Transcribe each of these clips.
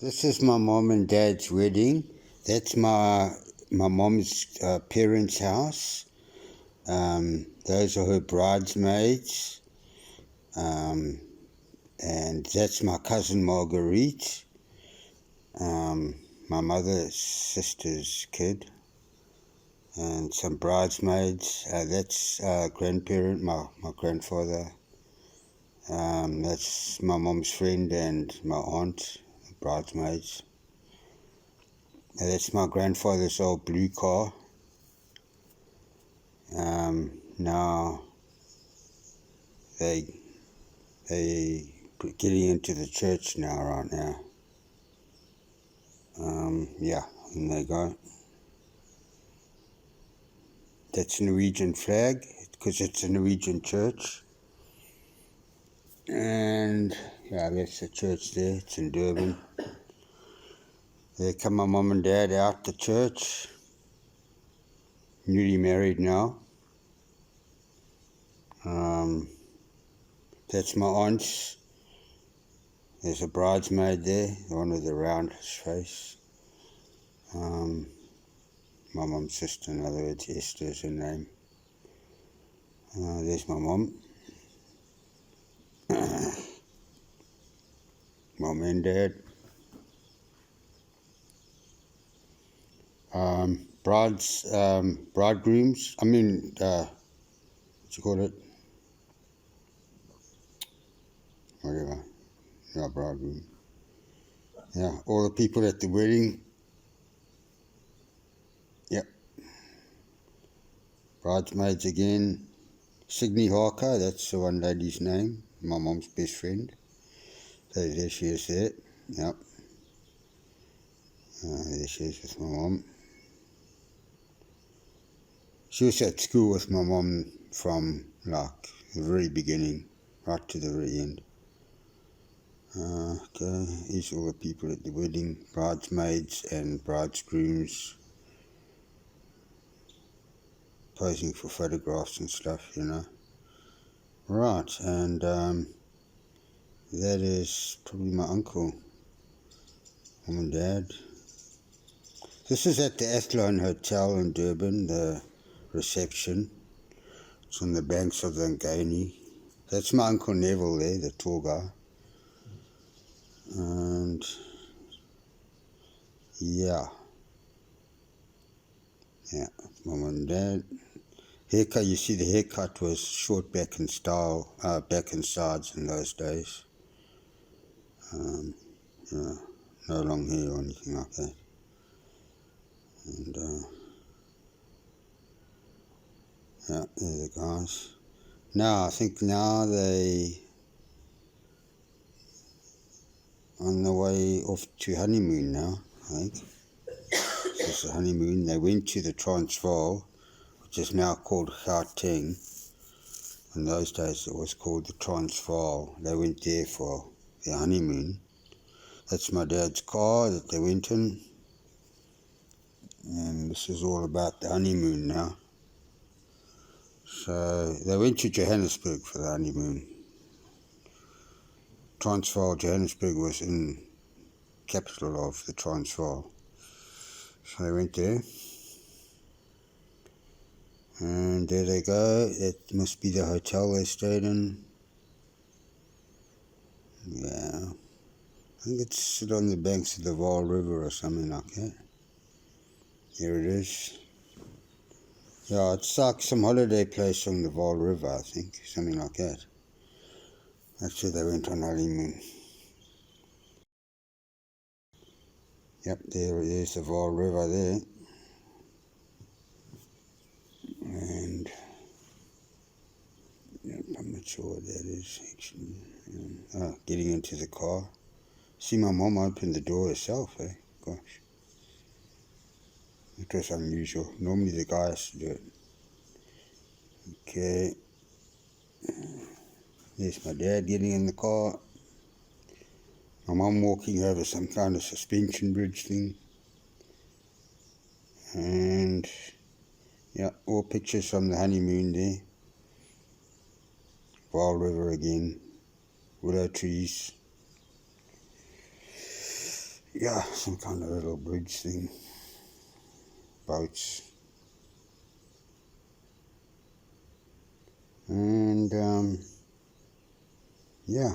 This is my mom and dad's wedding. That's my mom's parents' house. Those are her bridesmaids. And that's my cousin Marguerite, my mother's sister's kid, and some bridesmaids. That's grandparent, my grandfather. That's my mom's friend and my aunt, bridesmaids. That's my grandfather's old blue car. Now they getting into the church now, right now. Yeah, and they go. That's a Norwegian flag because it's a Norwegian church. And yeah, that's the church there. It's in Durban. There come my mum and dad out the church. Newly married now. That's my aunt's. There's a bridesmaid there, the one with the round face. My mum's sister, in other words, Esther's her name. There's my mum. Mum and dad. Bridegrooms, what you call it? Whatever. Yeah, bridegroom. Yeah, all the people at the wedding. Yep. Bridesmaids again. Signe Harker, that's the one lady's name, my mom's best friend. So there she is there. Yep. There she is with my mom. She was at school with my mom from like the very beginning, right to the very end. Okay, here's all the people at the wedding, bridesmaids and bridegrooms, posing for photographs and stuff, you know. Right, and that is probably my uncle, mum and dad. This is at the Athlone Hotel in Durban, the reception. It's on the banks of the Ngani. That's my Uncle Neville there, the tour guy. And yeah, mum and dad. Haircut, you see the haircut was short back and style, back and sides in those days. No long hair or anything like that. And yeah, they're the guys. Now, I think now they on the way off to honeymoon now, I think. This is the honeymoon. They went to the Transvaal, which is now called Gauteng. In those days it was called the Transvaal. They went there for their honeymoon. That's my dad's car that they went in. And this is all about the honeymoon now. So they went to Johannesburg for the honeymoon. Transvaal, Johannesburg was in capital of the Transvaal. So they went there. And there they go. That must be the hotel they stayed in. Yeah. I think it's on the banks of the Vaal River or something like that. Here it is. Yeah, it's like some holiday place on the Vaal River, I think. Something like that. That's where they went on honeymoon. Yep, there's the Vaal River there. And yep, I'm not sure what that is actually. Getting into the car. See my mom open the door herself, eh? Gosh. It was unusual. Normally the guy has to do it. Okay. There's my dad getting in the car. My mum walking over some kind of suspension bridge thing. And yeah, all pictures from the honeymoon there. Vaal River again. Willow trees. yeah, some kind of little bridge thing, boats, and yeah,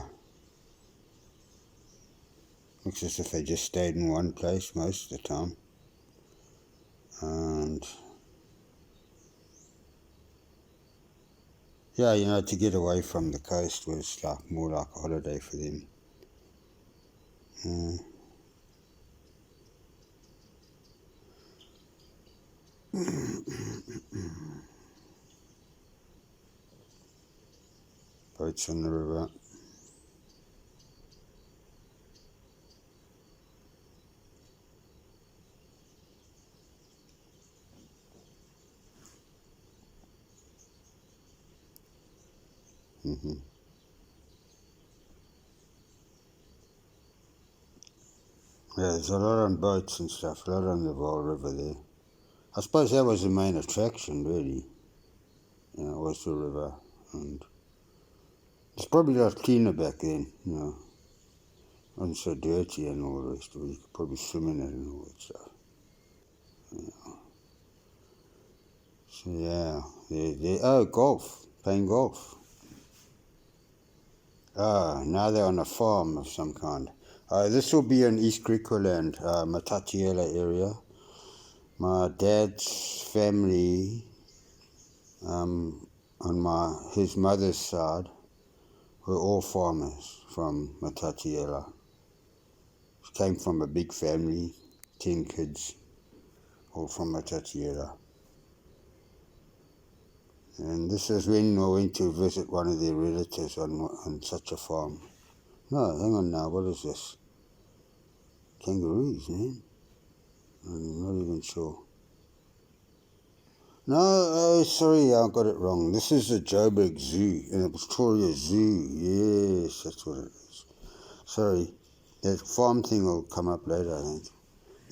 looks as if they just stayed in one place most of the time, and yeah, you know, to get away from the coast was like more like a holiday for them. Boats on the river. Yeah, there's a lot on boats and stuff, a lot on the Vaal River there. I suppose that was the main attraction, really. You know, was the river, and it's probably a lot cleaner back then. You know, wasn't so dirty and all the rest of it. You could probably swim in it and all that stuff. So yeah, oh, golf, playing golf. Now they're on a farm of some kind. This will be in East Griqualand, Matatiele area. My dad's family, on his mother's side, were all farmers from Matatiele. Came from a big family, 10 kids, all from Matatiele. And this is when I went to visit one of their relatives on such a farm. No, hang on now, what is this? Kangaroos, man? I'm not even sure. No, oh, sorry, I got it wrong. This is the Joburg Zoo, the Pretoria Zoo. Yes, that's what it is. Sorry, that farm thing will come up later, I think.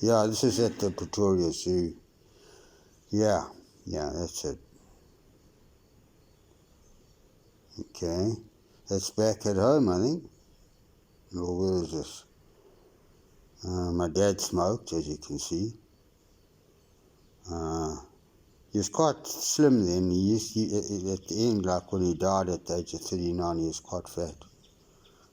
Yeah, this is at the Pretoria Zoo. Yeah, that's it. Okay, that's back at home, I think. Or where is this? My dad smoked, as you can see. He was quite slim then. At the end, like when he died at the age of 39, he was quite fat.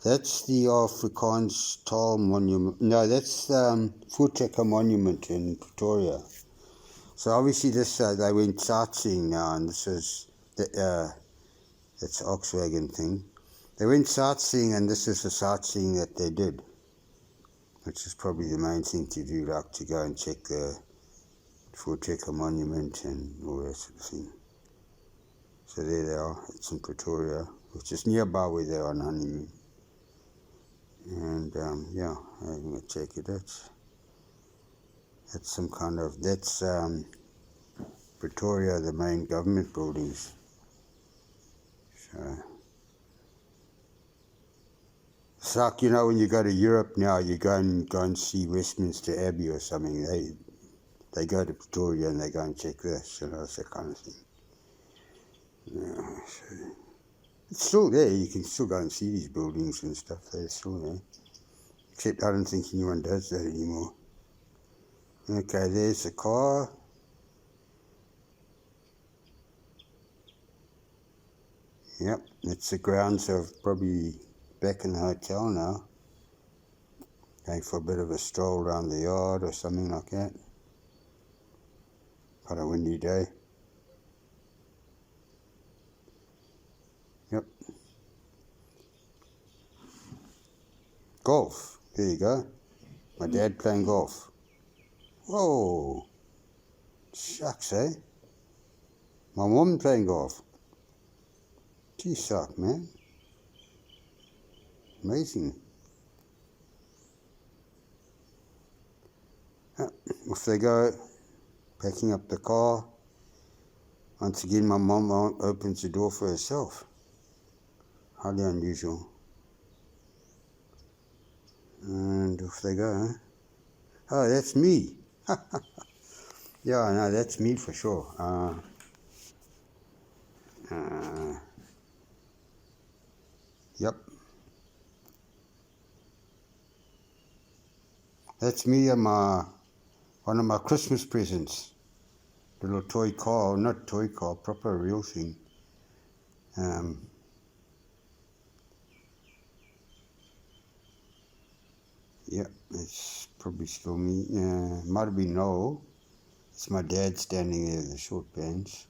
That's the Afrikaans Taal Monument. No, that's the Voiceover Monument in Pretoria. So obviously they went sightseeing now, and this is that's the Oxwagon thing. They went sightseeing, and this is the sightseeing that they did, which is probably the main thing to do, like to go and check the Voiceover Monument and all that sort of thing. So there they are. It's in Pretoria, which is nearby where they're on honeymoon. And yeah, I'm going to check it out. That's some kind of, that's Pretoria, the main government buildings. So it's like, you know, when you go to Europe now, you go and see Westminster Abbey or something. They go to Pretoria and they go and check this, you know, it's that kind of thing. Yeah, so it's still there. You can still go and see these buildings and stuff. They're still there. Except I don't think anyone does that anymore. Okay, there's the car. Yep, it's the grounds of probably back in the hotel now. Going for a bit of a stroll around the yard or something like that. Quite a windy day. Yep. Golf. There you go. My dad playing golf. Whoa. Shucks, eh? My mum playing golf. Gee, suck, man. Amazing. Off they go, packing up the car. Once again, my mum opens the door for herself. Highly unusual. And off they go, huh? Oh, that's me. Yeah, no, that's me for sure. Yep. That's me and one of my Christmas presents. Little toy car, not toy car, proper real thing. Yeah, it's probably still me. Might have been Noel. It's my dad standing there with the short pants.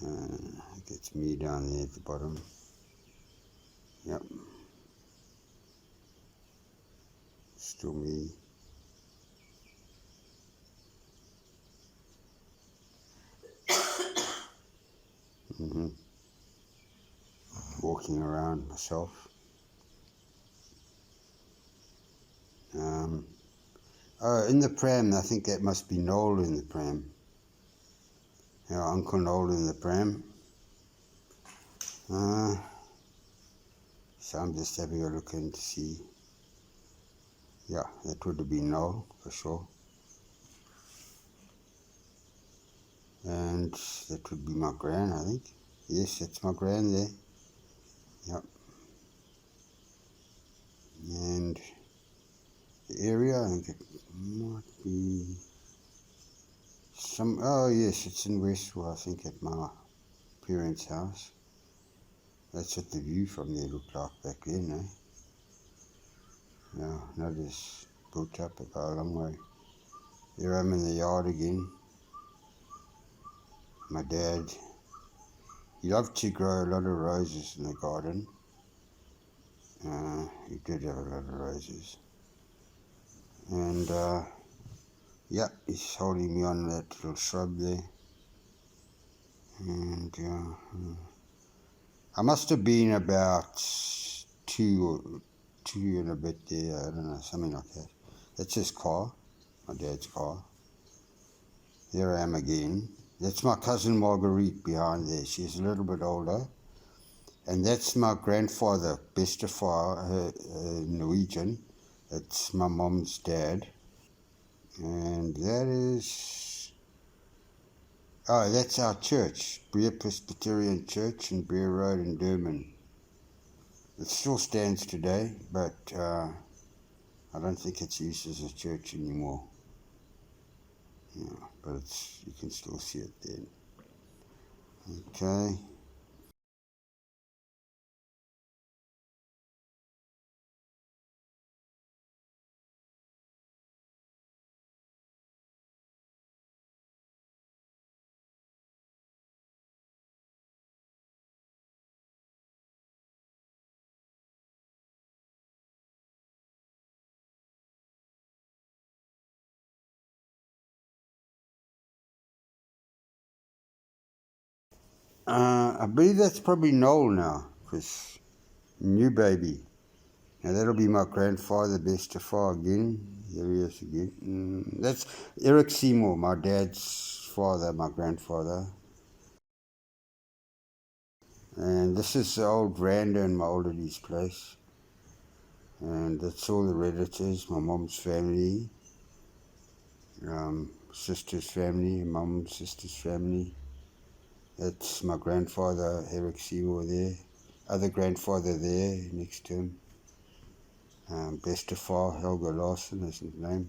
That's me down there at the bottom. Yep. Still me. Walking around myself. In the pram, I think that must be Noel in the pram. Uncle Noel in the pram. So I'm just having a look in to see. Yeah, that would have been Noel for sure. And that would be my gran, I think. Yes, that's my gran there. Yep. And the area, I think it might be oh yes, it's in Westwell, I think, at my parents' house. That's what the view from there looked like back then, eh? Yeah, not as built up, but a long way. There I'm in the yard again. My dad, he loved to grow a lot of roses in the garden. He did have a lot of roses. And yeah, he's holding me on that little shrub there. And I must have been about two and a bit there, I don't know, something like that. That's his car, my dad's car. There I am again. That's my cousin Marguerite behind there. She's a little bit older. And that's my grandfather, Bestefar, Norwegian. That's my mom's dad. And that is... Oh, that's our church, Brea Presbyterian Church in Brea Road in Durban. It still stands today, but I don't think it's used as a church anymore. Yeah, but you can still see it then. Okay. I believe that's probably Noel now, because new baby. Now that'll be my grandfather, Bestefar again. There he is again. That's Eric Seymour, my dad's father, my grandfather. And this is the old veranda in my old lady's place. And that's all the relatives, my mom's family, sister's family, mom's sister's family. That's my grandfather, Eric Seymour there. Other grandfather there next to him. Bestefar, Helga Larson is his name.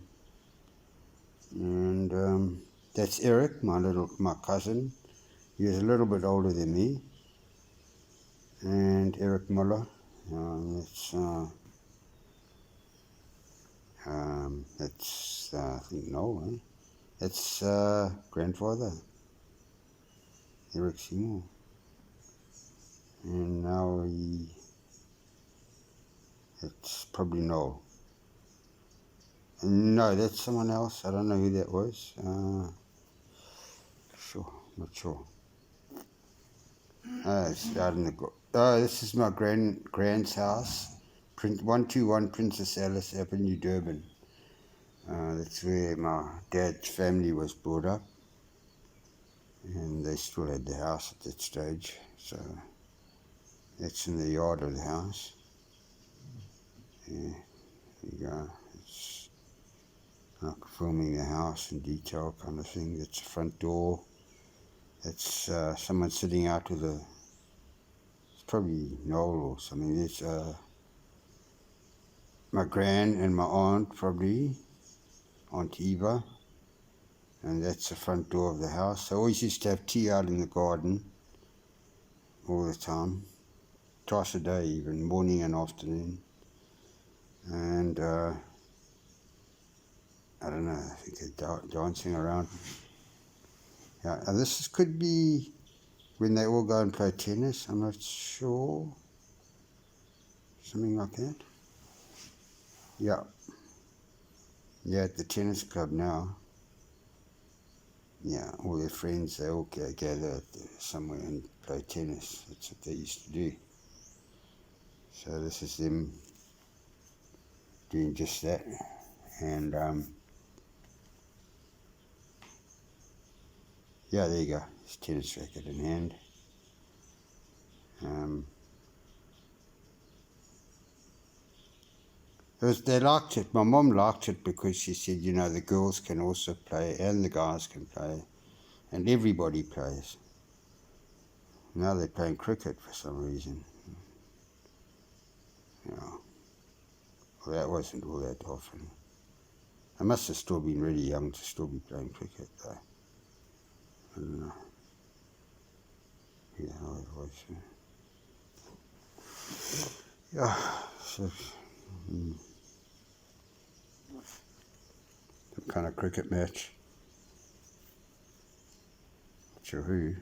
And that's Eric, my cousin. He was a little bit older than me. And Eric Muller. That's I think Noel, eh? That's grandfather, Eric Seymour. And now it's probably Noel. No, that's someone else. I don't know who that was. Not sure. It's out in the... this is my grand's house. 121 Princess Alice Avenue, Durban. That's where my dad's family was brought up. And they still had the house at that stage. So that's in the yard of the house. Yeah, there you go. It's like filming the house in detail kind of thing. That's the front door. That's someone sitting out with it's probably Noel or something. There's my gran and my aunt, probably, Aunt Eva, and that's the front door of the house. I always used to have tea out in the garden all the time, twice a day even, morning and afternoon. And I don't know, I think they're dancing around. Yeah, this could be when they all go and play tennis, I'm not sure. Something like that. Yeah. Yeah, at the tennis club now. Yeah, all their friends, they all gather somewhere and play tennis. That's what they used to do. So this is them doing just that. And yeah, there you go. It's tennis racket in hand. They liked it. My mom liked it because she said, you know, the girls can also play and the guys can play and everybody plays. Now they're playing cricket for some reason. You know, well, that wasn't all that often. I must have still been really young to still be playing cricket though. I don't know. Yeah, how it was. Yeah, so, some kind of cricket match. Not sure who.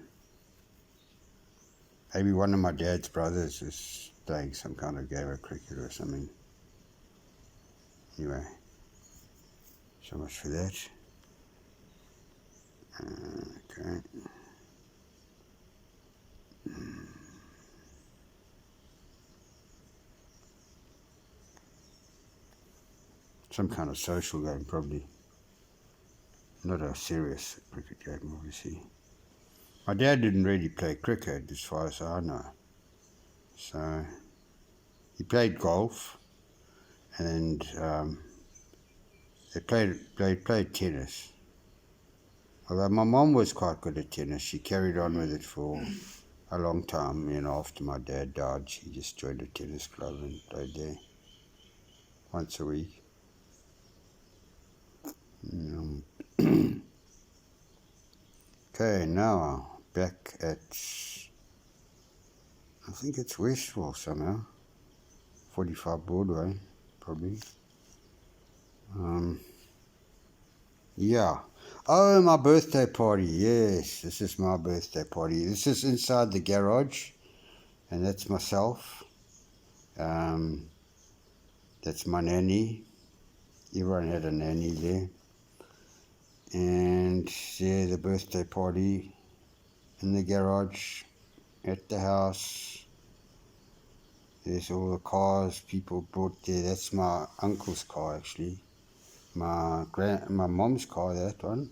Maybe one of my dad's brothers is playing some kind of game of cricket or something. Anyway, so much for that. Okay. Some kind of social game, probably. Not a serious cricket game, obviously. My dad didn't really play cricket, as far as I know. So, he played golf, and they played tennis. Although my mom was quite good at tennis, she carried on with it for a long time. You know, after my dad died, she just joined a tennis club and played there once a week. Okay, now back at, I think it's Westville somehow, 45 Broadway, probably. Yeah. Oh, my birthday party. Yes, this is my birthday party. This is inside the garage, and that's myself. That's my nanny. Everyone had a nanny there. And yeah, the birthday party in the garage, at the house. There's all the cars people brought there. That's my uncle's car, actually. My mom's car, that one.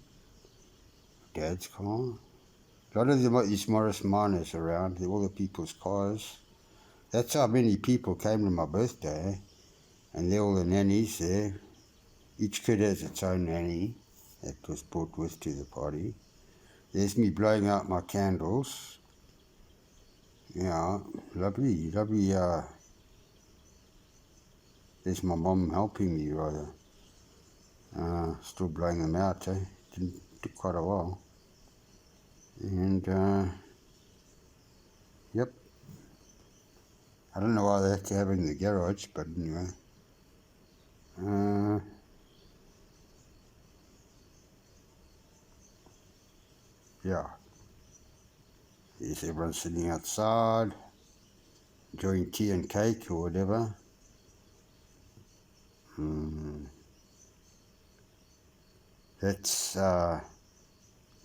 Dad's car. A lot of these Morris Miners around, all the people's cars. That's how many people came to my birthday, and they're all the nannies there. Each kid has its own nanny that was brought with to the party. There's me blowing out my candles. Yeah, lovely. There's my mom helping me, rather. Still blowing them out, eh? Took quite a while. And, yep. I don't know why they have to have it in the garage, but anyway. Yeah. Yes, everyone's sitting outside, enjoying tea and cake or whatever. That's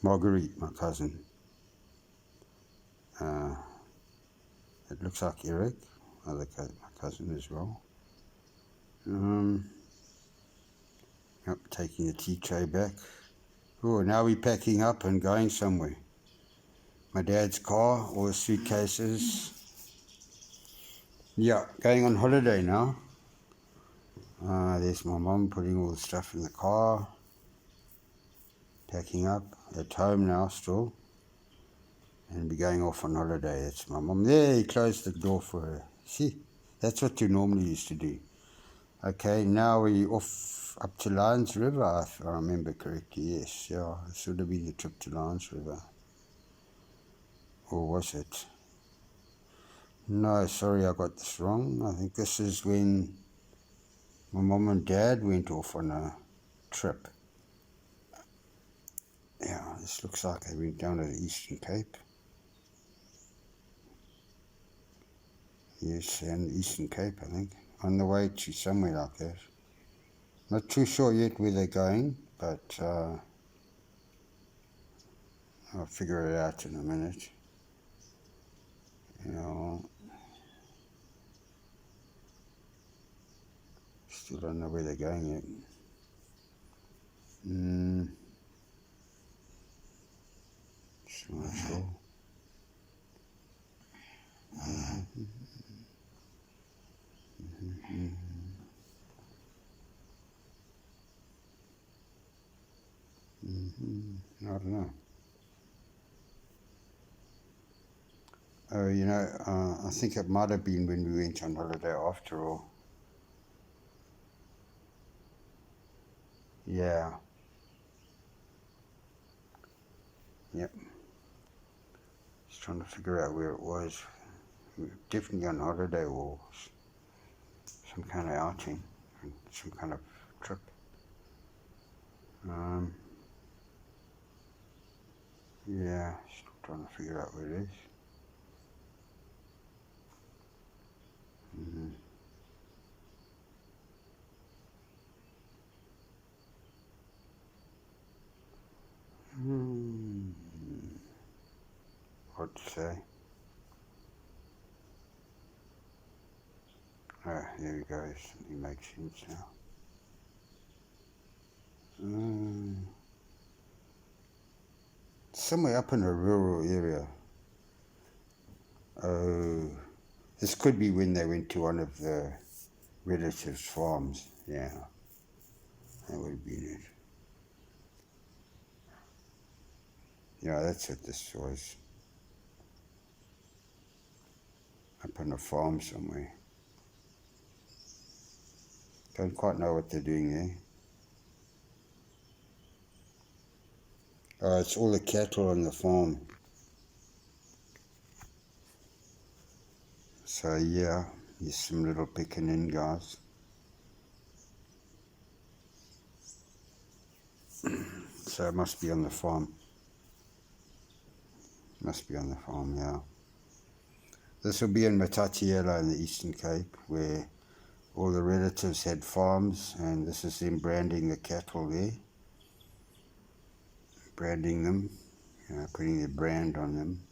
Marguerite, my cousin. It looks like Eric, my cousin as well. Yep, taking the tea tray back. Oh, now we're packing up and going somewhere. My dad's car, all the suitcases. Yeah, going on holiday now. There's my mum putting all the stuff in the car. Packing up, at home now still. And be going off on holiday. That's my mum. There, he closed the door for her. See, that's what you normally used to do. Okay, now we're off up to Lions River, if I remember correctly. Yes, yeah, this would have been the trip to Lions River. Or was it? No, sorry, I got this wrong. I think this is when my mom and dad went off on a trip. Yeah, this looks like they went down to the Eastern Cape. Yes, and the Eastern Cape, I think. On the way to somewhere like that. Not too sure yet where they're going, but I'll figure it out in a minute. You know, still don't know where they're going yet. Still not sure. I don't know. Oh, you know, I think it might have been when we went on holiday after all. Yeah. Yep. Just trying to figure out where it was. We were definitely on holiday or some kind of outing, some kind of trip. Yeah, still trying to figure out where it is. Hard to say. Oh, there we go. Something makes sense now. Somewhere up in a rural area. Oh, this could be when they went to one of the relatives' farms. Yeah, that would have been it. Yeah, that's what this was. Up on a farm somewhere. Don't quite know what they're doing there. Oh, it's all the cattle on the farm. So yeah, here's some little picking in guys. So it must be on the farm. Must be on the farm, yeah. This will be in Matatiele in the Eastern Cape, where all the relatives had farms, and this is them branding the cattle there. Branding them, you know, putting their brand on them.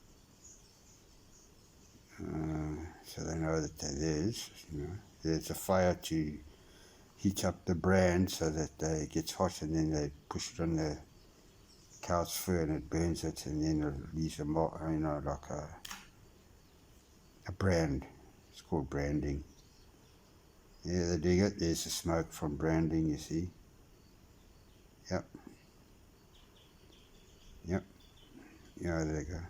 So they know that they're theirs, you know. There's a fire to heat up the brand so that it gets hot, and then they push it on the cow's fur and it burns it, and then it leaves a mark, you know, like a brand. It's called branding. Yeah, they're doing it. There's the smoke from branding, you see. Yep. Yep. Yeah, there you go.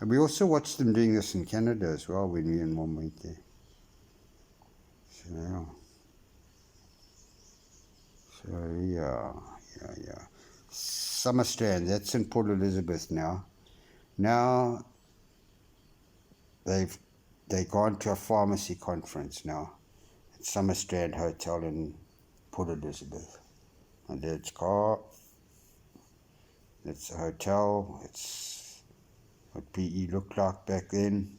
And we also watched them doing this in Canada as well when me and Mom went there. So yeah. Summer Strand, that's in Port Elizabeth now. Now they've gone to a pharmacy conference now at Summer Strand Hotel in Port Elizabeth. And there's car. It's a hotel. It's what PE looked like back then.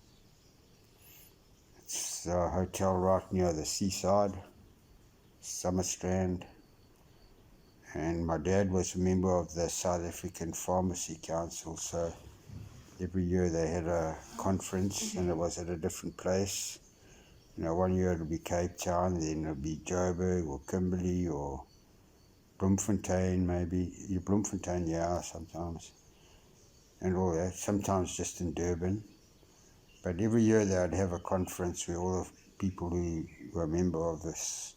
It's a hotel right near the seaside, Summer Strand. And my dad was a member of the South African Pharmacy Council, so every year they had a conference, and it was at a different place. You know, one year it'll be Cape Town, then it'll be Joburg or Kimberley or Bloemfontein maybe. Bloemfontein, yeah, sometimes. And all that, sometimes just in Durban. But every year they'd have a conference where all the people who were a member of this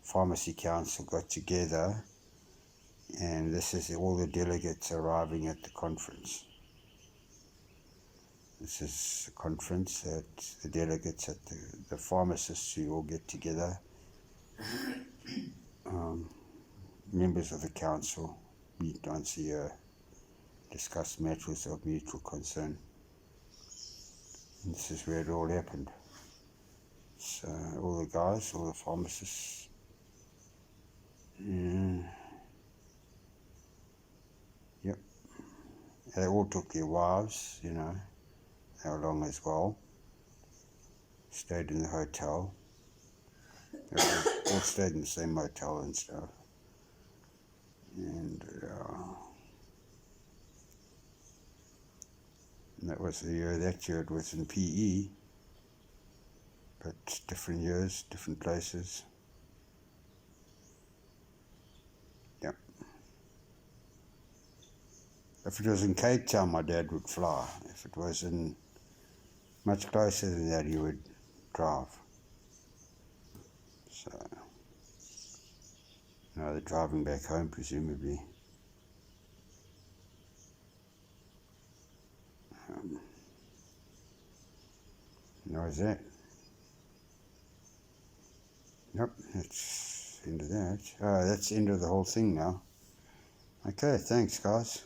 Pharmacy Council got together, and this is all the delegates arriving at the conference. This is a conference that the delegates at the pharmacists who all get together Members of the council meet once a year, discuss matters of mutual concern. And this is where it all happened. So all the guys, all the pharmacists, yep, they all took their wives, they were along as well, stayed in the hotel, they all stayed in the same motel and stuff, and that was the year. That year it was in PE, but different years, different places. Yep. If it was in Cape Town, my dad would fly. If it was in much closer than that, he would drive. So, now they're driving back home, presumably. That was that. Yep, that's the end of that. That's the end of the whole thing now. Okay, thanks guys.